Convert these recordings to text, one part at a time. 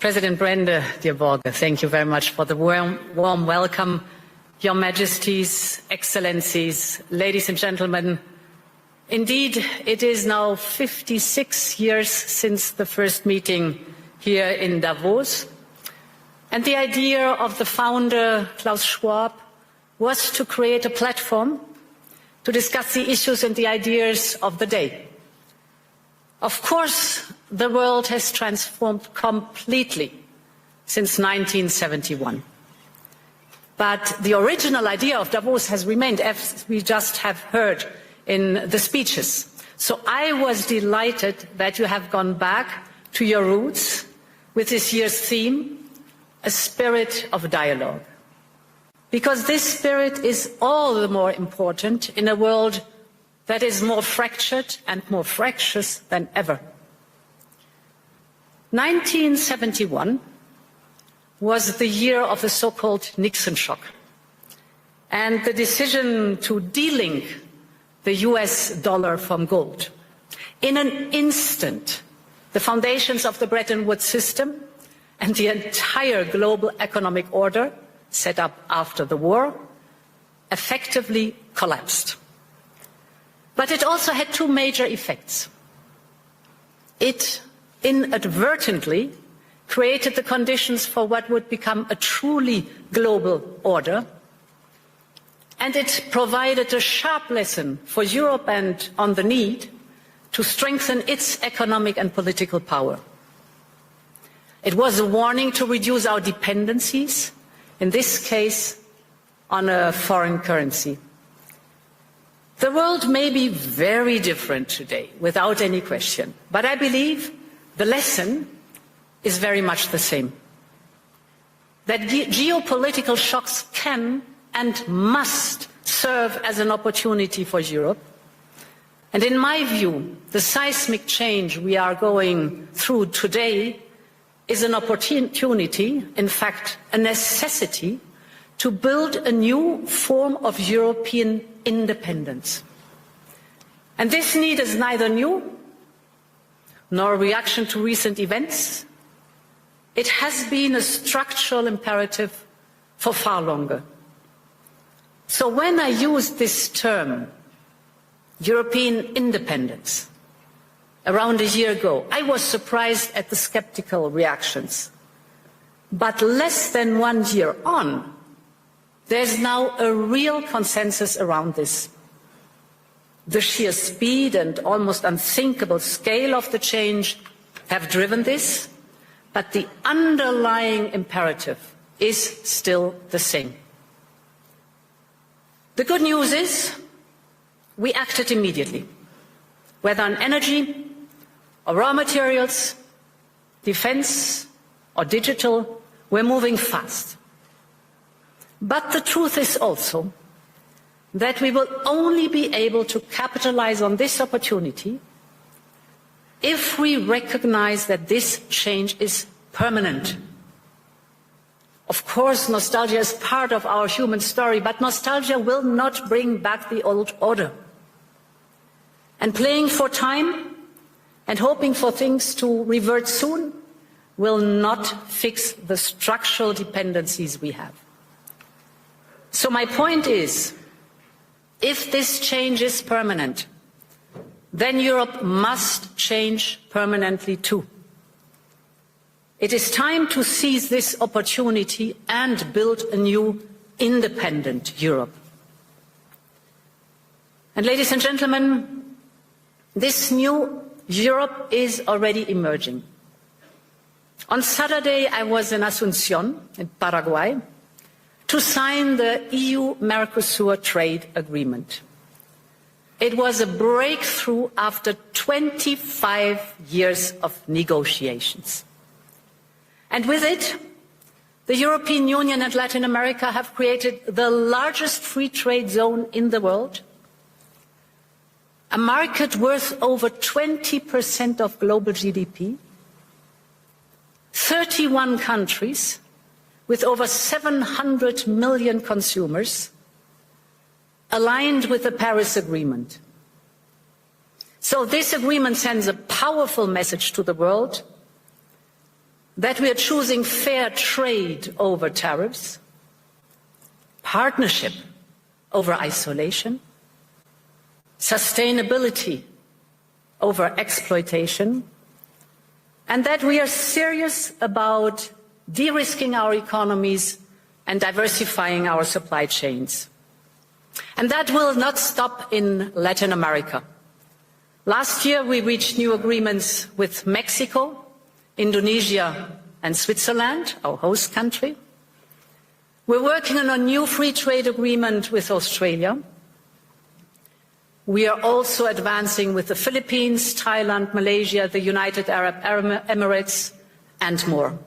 President Brende, dear Borge, thank you very much for the warm welcome. Your Majesties, Excellencies, ladies and gentlemen, indeed, it is now 56 years since the first meeting here in Davos. And the idea of the founder, Klaus Schwab, was to create a platform to discuss the issues and the ideas of the day. Of course, the world has transformed completely since 1971. But the original idea of Davos has remained, as we just have heard in the speeches. So I was delighted that you have gone back to your roots with this year's theme, a spirit of dialogue. Because this spirit is all the more important in a world that is more fractured and more fractious than ever. 1971 was the year of the so-called Nixon shock and the decision to delink the US dollar from gold. In an instant, the foundations of the Bretton Woods system and the entire global economic order set up after the war effectively collapsed. But it also had two major effects. It inadvertently created the conditions for what would become a truly global order, and it provided a sharp lesson for Europe and on the need to strengthen its economic and political power. It was a warning to reduce our dependencies, in this case on a foreign currency. The world may be very different today, without any question, but I believe the lesson is very much the same. That geopolitical shocks can and must serve as an opportunity for Europe. And in my view, the seismic change we are going through today is an opportunity, in fact, a necessity, to build a new form of European independence. And this need is neither new nor a reaction to recent events. It has been a structural imperative for far longer. So when I used this term, European independence, around a year ago, I was surprised at the skeptical reactions. But less than 1 year on, there's now a real consensus around this. The sheer speed and almost unthinkable scale of the change have driven this, but the underlying imperative is still the same. The good news is we acted immediately, whether on energy or raw materials, defense or digital, we're moving fast. But the truth is also that we will only be able to capitalize on this opportunity if we recognize that this change is permanent. Of course, nostalgia is part of our human story, but nostalgia will not bring back the old order. And playing for time and hoping for things to revert soon will not fix the structural dependencies we have. So my point is, if this change is permanent, then Europe must change permanently too. It is time to seize this opportunity and build a new independent Europe. And ladies and gentlemen, this new Europe is already emerging. On Saturday, I was in Asunción, in Paraguay, to sign the EU-Mercosur trade agreement. It was a breakthrough after 25 years of negotiations. And with it, the European Union and Latin America have created the largest free trade zone in the world, a market worth over 20% of global GDP, 31 countries with over 700 million consumers, aligned with the Paris Agreement. So this agreement sends a powerful message to the world that we are choosing fair trade over tariffs, partnership over isolation, sustainability over exploitation, and that we are serious about de-risking our economies and diversifying our supply chains. And that will not stop in Latin America. Last year, we reached new agreements with Mexico, Indonesia, and Switzerland, our host country. We're working on a new free trade agreement with Australia. We are also advancing with the Philippines, Thailand, Malaysia, the United Arab Emirates, and more.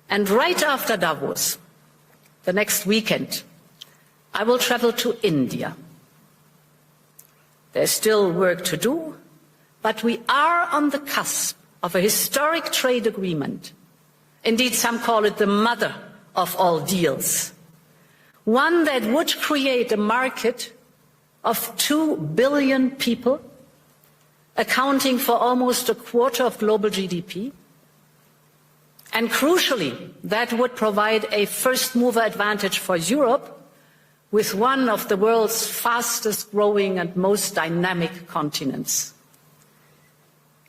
And right after Davos, the next weekend, I will travel to India. There's still work to do, but we are on the cusp of a historic trade agreement. Indeed, some call it the mother of all deals. One that would create a market of 2 billion people, accounting for almost a quarter of global GDP. And crucially, that would provide a first-mover advantage for Europe, with one of the world's fastest growing and most dynamic continents.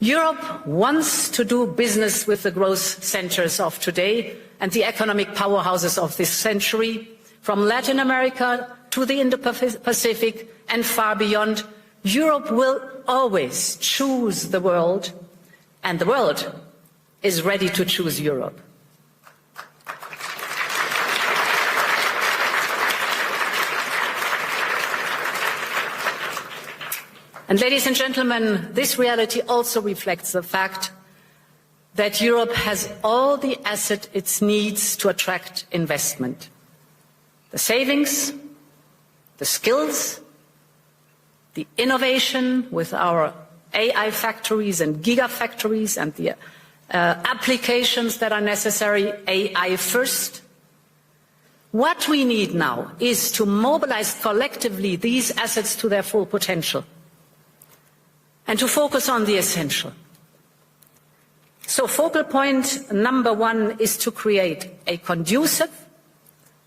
Europe wants to do business with the growth centres of today and the economic powerhouses of this century, from Latin America to the Indo-Pacific and far beyond. Europe will always choose the world, and the world is ready to choose Europe. And ladies and gentlemen, this reality also reflects the fact that Europe has all the assets it needs to attract investment. The savings, the skills, the innovation with our AI factories and gigafactories and the applications that are necessary, AI first. What we need now is to mobilize collectively these assets to their full potential and to focus on the essential. So focal point number one is to create a conducive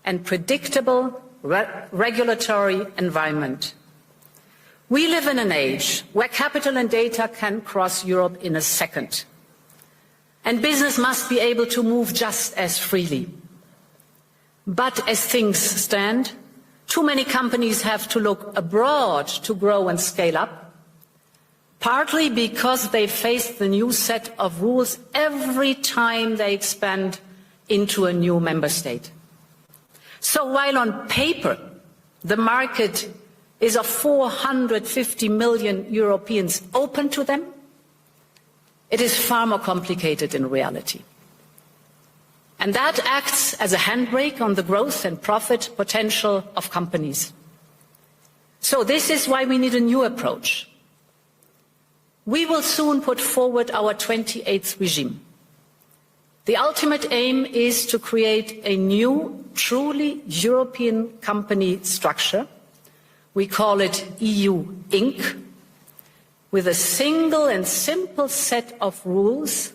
and predictable regulatory environment. We live in an age where capital and data can cross Europe in a second. And business must be able to move just as freely. But as things stand, too many companies have to look abroad to grow and scale up, partly because they face the new set of rules every time they expand into a new member state. So while on paper the market is of 450 million Europeans open to them, it is far more complicated in reality. And that acts as a handbrake on the growth and profit potential of companies. So this is why we need a new approach. We will soon put forward our 28th regime. The ultimate aim is to create a new, truly European company structure. We call it EU Inc., with a single and simple set of rules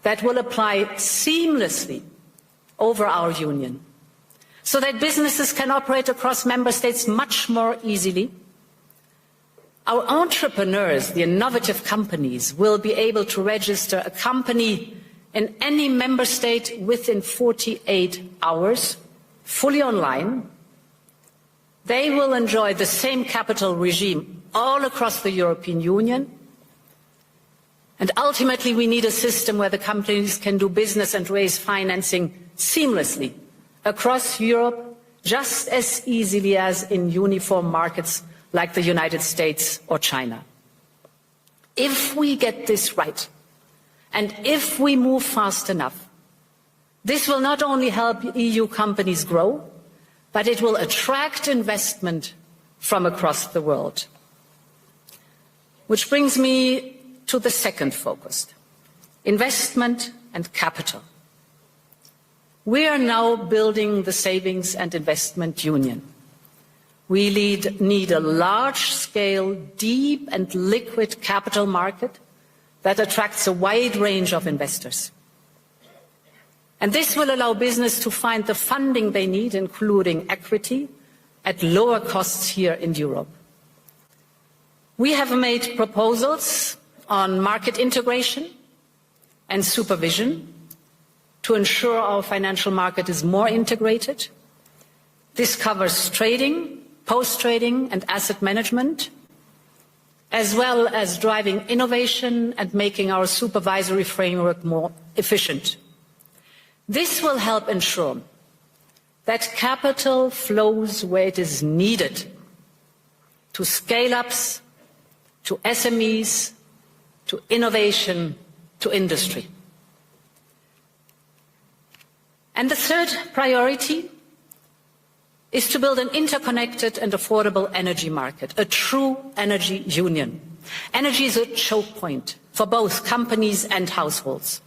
that will apply seamlessly over our union, so that businesses can operate across member states much more easily. Our entrepreneurs, the innovative companies, will be able to register a company in any member state within 48 hours, fully online. They will enjoy the same capital regime all across the European Union. And ultimately, we need a system where the companies can do business and raise financing seamlessly across Europe, just as easily as in uniform markets like the United States or China. If we get this right, and if we move fast enough, this will not only help EU companies grow, but it will attract investment from across the world. Which brings me to the second focus, investment and capital. We are now building the savings and investment union. We need a large-scale, deep and liquid capital market that attracts a wide range of investors. And this will allow business to find the funding they need, including equity, at lower costs here in Europe. We have made proposals on market integration and supervision to ensure our financial market is more integrated. This covers trading, post-trading and asset management, as well as driving innovation and making our supervisory framework more efficient. This will help ensure that capital flows where it is needed, to scale-ups, to SMEs, to innovation, to industry. And the third priority is to build an interconnected and affordable energy market, a true energy union. Energy is a choke point for both companies and households.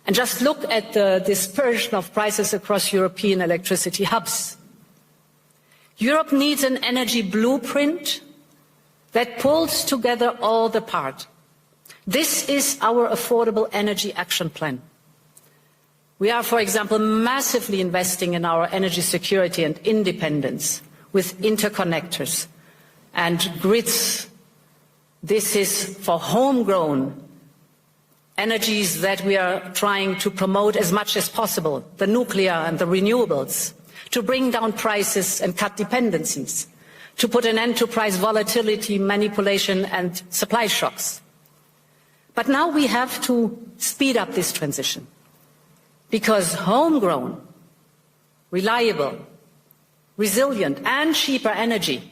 And just look at the dispersion of prices across European electricity hubs. Europe needs an energy blueprint that pulls together all the parts. This is our Affordable Energy Action Plan. We are, for example, massively investing in our energy security and independence with interconnectors and grids. This is for homegrown energies that we are trying to promote as much as possible, the nuclear and the renewables, to bring down prices and cut dependencies, to put an end to price volatility, manipulation and supply shocks. But now we have to speed up this transition, because homegrown, reliable, resilient and cheaper energy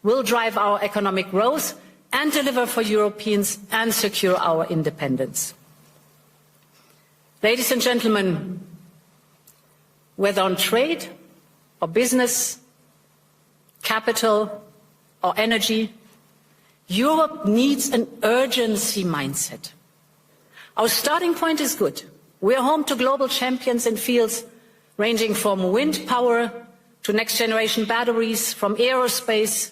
will drive our economic growth and deliver for Europeans and secure our independence. Ladies and gentlemen, whether on trade or business, capital or energy, Europe needs an urgency mindset. Our starting point is good. We are home to global champions in fields ranging from wind power to next-generation batteries, from aerospace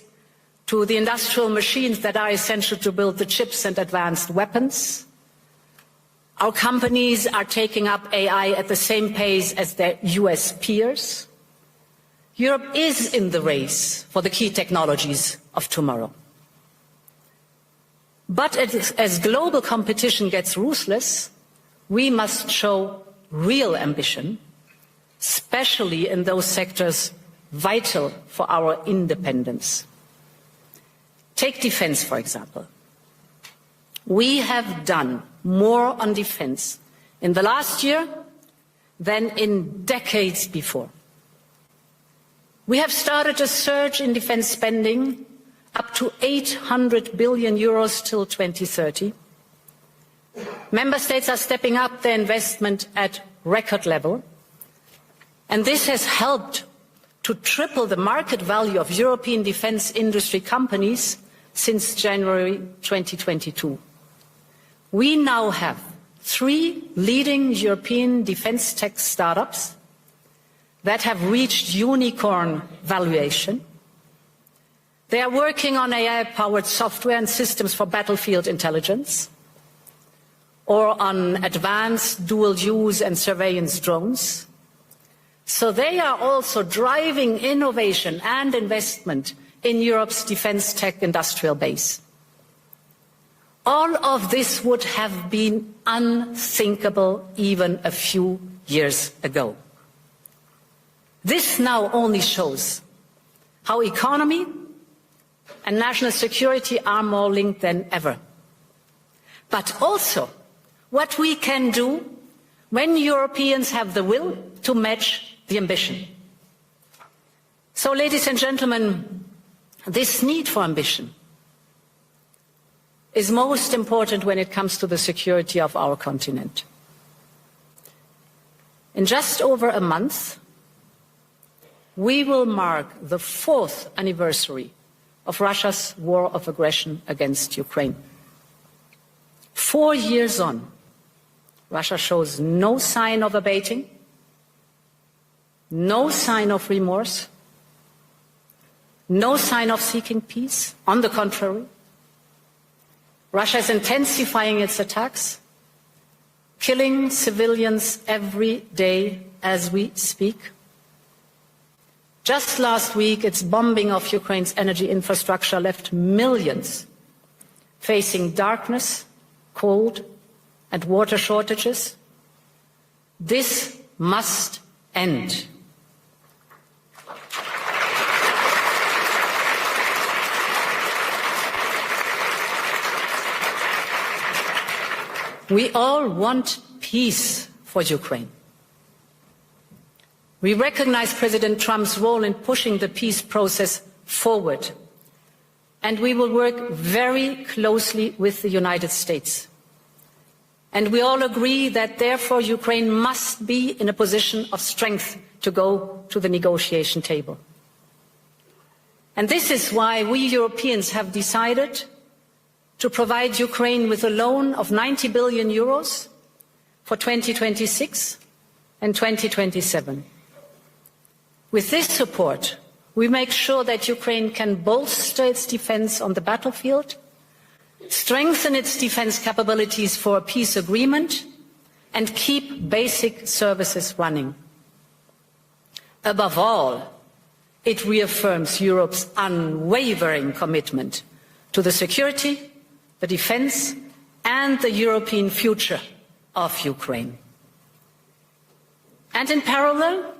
to the industrial machines that are essential to build the chips and advanced weapons. Our companies are taking up AI at the same pace as their US peers. Europe is in the race for the key technologies of tomorrow. But as global competition gets ruthless, we must show real ambition, especially in those sectors vital for our independence. Take defense, for example. We have done more on defense in the last year than in decades before. We have started a surge in defense spending up to 800 billion euros till 2030. Member States are stepping up their investment at record level, and this has helped to triple the market value of European defense industry companies since January 2022. We now have 3 leading European defense tech startups that have reached unicorn valuation. They are working on AI-powered software and systems for battlefield intelligence, or on advanced dual-use and surveillance drones. So they are also driving innovation and investment in Europe's defense tech industrial base. All of this would have been unthinkable even a few years ago. This now only shows how economy and national security are more linked than ever. But also what we can do when Europeans have the will to match the ambition. So, ladies and gentlemen, this need for ambition is most important when it comes to the security of our continent. In just over a month, we will mark the 4th anniversary of Russia's war of aggression against Ukraine. 4 years on, Russia shows no sign of abating, no sign of remorse, no sign of seeking peace. On the contrary, Russia is intensifying its attacks, killing civilians every day as we speak. Just last week, its bombing of Ukraine's energy infrastructure left millions facing darkness, cold, and water shortages. This must end. We all want peace for Ukraine. We recognize President Trump's role in pushing the peace process forward, and we will work very closely with the United States. And we all agree that, therefore, Ukraine must be in a position of strength to go to the negotiation table. And this is why we Europeans have decided to provide Ukraine with a loan of 90 billion euros for 2026 and 2027. With this support, we make sure that Ukraine can bolster its defense on the battlefield, strengthen its defense capabilities for a peace agreement, and keep basic services running. Above all, it reaffirms Europe's unwavering commitment to the security, the defense, and the European future of Ukraine. And in parallel,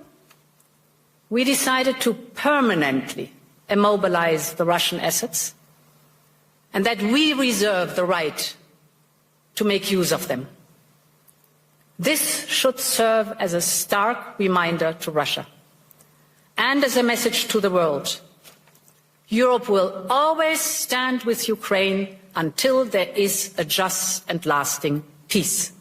we decided to permanently immobilize the Russian assets, and that we reserve the right to make use of them. This should serve as a stark reminder to Russia and as a message to the world. Europe will always stand with Ukraine until there is a just and lasting peace.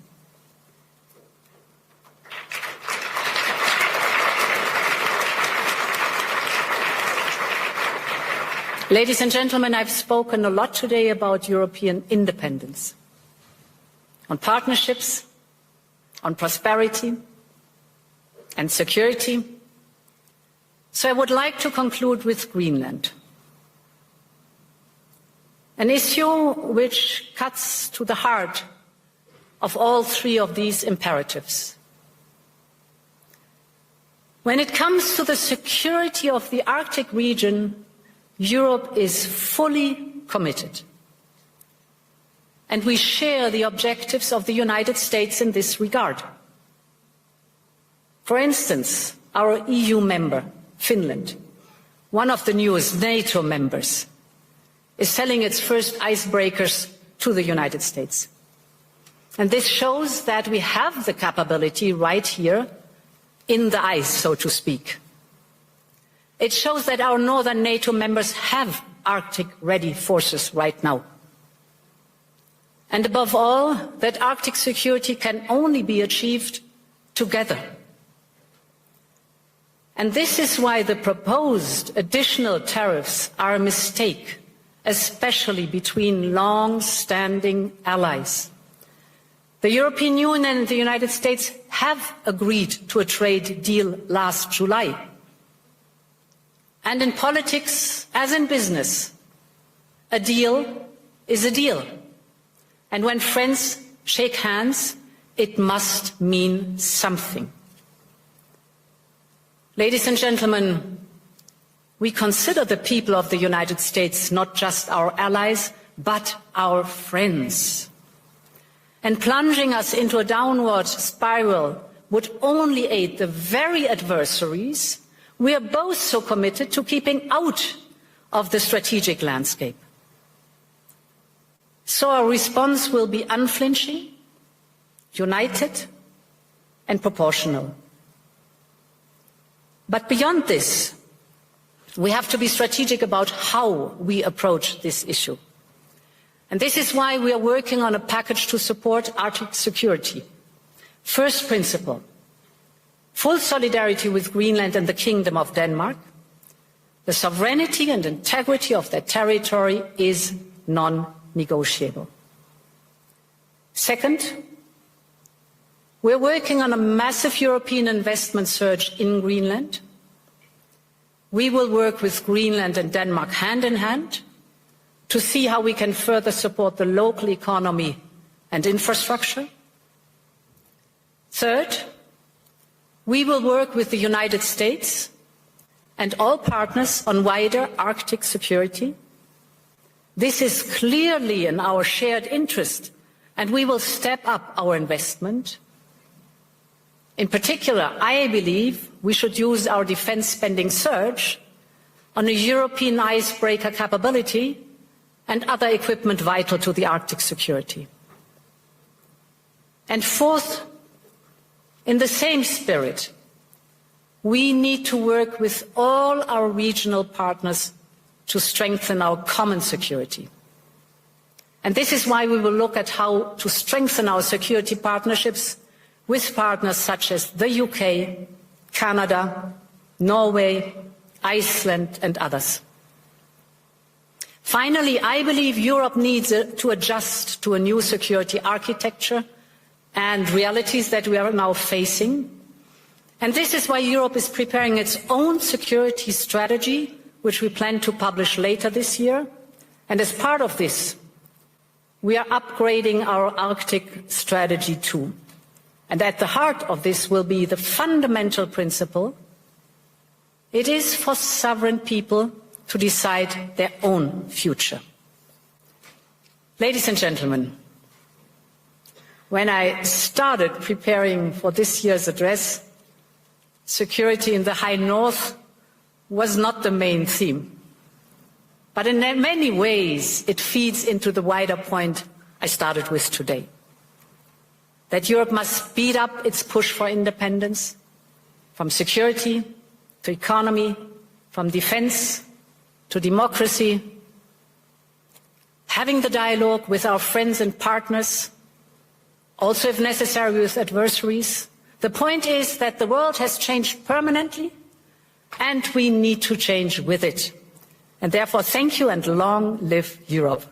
Ladies and gentlemen, I've spoken a lot today about European independence, on partnerships, on prosperity and security. So I would like to conclude with Greenland, an issue which cuts to the heart of all three of these imperatives. When it comes to the security of the Arctic region, Europe is fully committed. And we share the objectives of the United States in this regard. For instance, our EU member, Finland, one of the newest NATO members, is selling its first icebreakers to the United States. And this shows that we have the capability right here in the ice, so to speak. It shows that our northern NATO members have Arctic-ready forces right now. And above all, that Arctic security can only be achieved together. And this is why the proposed additional tariffs are a mistake, especially between long-standing allies. The European Union and the United States have agreed to a trade deal last July. And in politics, as in business, a deal is a deal. And when friends shake hands, it must mean something. Ladies and gentlemen, we consider the people of the United States not just our allies, but our friends. And plunging us into a downward spiral would only aid the very adversaries we are both so committed to keeping out of the strategic landscape. So our response will be unflinching, united, and proportional. But beyond this, we have to be strategic about how we approach this issue. And this is why we are working on a package to support Arctic security. First principle: full solidarity with Greenland and the Kingdom of Denmark. The sovereignty and integrity of their territory is non-negotiable. Second, we're working on a massive European investment surge in Greenland. We will work with Greenland and Denmark hand in hand to see how we can further support the local economy and infrastructure. Third, we will work with the United States and all partners on wider Arctic security. This is clearly in our shared interest, and we will step up our investment. In particular, I believe we should use our defence spending surge on a European icebreaker capability and other equipment vital to the Arctic security. And fourth, in the same spirit, we need to work with all our regional partners to strengthen our common security. And this is why we will look at how to strengthen our security partnerships with partners such as the UK, Canada, Norway, Iceland and others. Finally, I believe Europe needs to adjust to a new security architecture and realities that we are now facing. And this is why Europe is preparing its own security strategy, which we plan to publish later this year. And as part of this, we are upgrading our Arctic strategy too. And at the heart of this will be the fundamental principle: it is for sovereign people to decide their own future. Ladies and gentlemen, when I started preparing for this year's address, security in the High North was not the main theme. But in many ways, it feeds into the wider point I started with today. That Europe must speed up its push for independence, from security to economy, from defense to democracy, having the dialogue with our friends and partners, also if necessary with adversaries. The point is that the world has changed permanently and we need to change with it. And therefore, thank you and long live Europe.